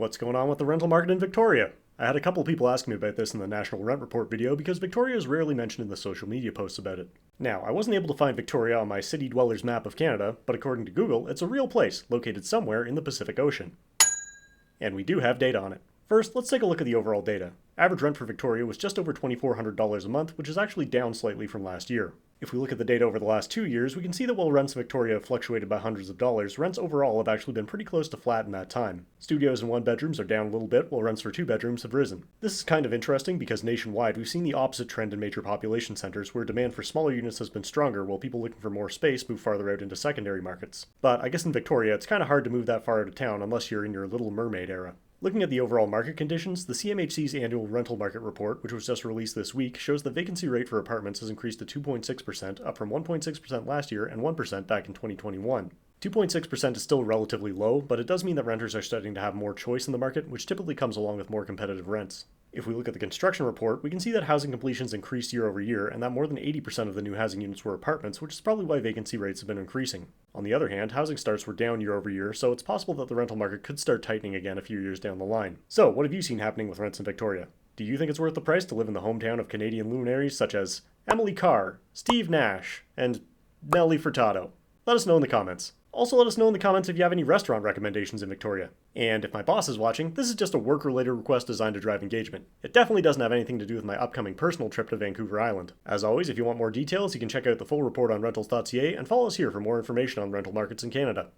What's going on with the rental market in Victoria? I had a couple people ask me about this in the National Rent Report video because Victoria is rarely mentioned in the social media posts about it. Now, I wasn't able to find Victoria on my city dwellers map of Canada, but according to Google, it's a real place located somewhere in the Pacific Ocean. And we do have data on it. First, let's take a look at the overall data. Average rent for Victoria was just over $2,400 a month, which is actually down slightly from last year. If we look at the data over the last 2 years, we can see that while rents in Victoria have fluctuated by hundreds of dollars, rents overall have actually been pretty close to flat in that time. Studios and one-bedrooms are down a little bit, while rents for two-bedrooms have risen. This is kind of interesting because nationwide we've seen the opposite trend in major population centers, where demand for smaller units has been stronger while people looking for more space move farther out into secondary markets. But I guess in Victoria it's kind of hard to move that far out of town unless you're in your Little Mermaid era. Looking at the overall market conditions, the CMHC's annual rental market report, which was just released this week, shows the vacancy rate for apartments has increased to 2.6%, up from 1.6% last year and 1% back in 2021. 2.6% is still relatively low, but it does mean that renters are starting to have more choice in the market, which typically comes along with more competitive rents. If we look at the construction report, we can see that housing completions increased year over year, and that more than 80% of the new housing units were apartments, which is probably why vacancy rates have been increasing. On the other hand, housing starts were down year over year, so it's possible that the rental market could start tightening again a few years down the line. So, what have you seen happening with rents in Victoria? Do you think it's worth the price to live in the hometown of Canadian luminaries such as Emily Carr, Steve Nash, and Nelly Furtado? Let us know in the comments. Also, let us know in the comments if you have any restaurant recommendations in Victoria. And if my boss is watching, this is just a work-related request designed to drive engagement. It definitely doesn't have anything to do with my upcoming personal trip to Vancouver Island. As always, if you want more details, you can check out the full report on Rentals.ca and follow us here for more information on rental markets in Canada.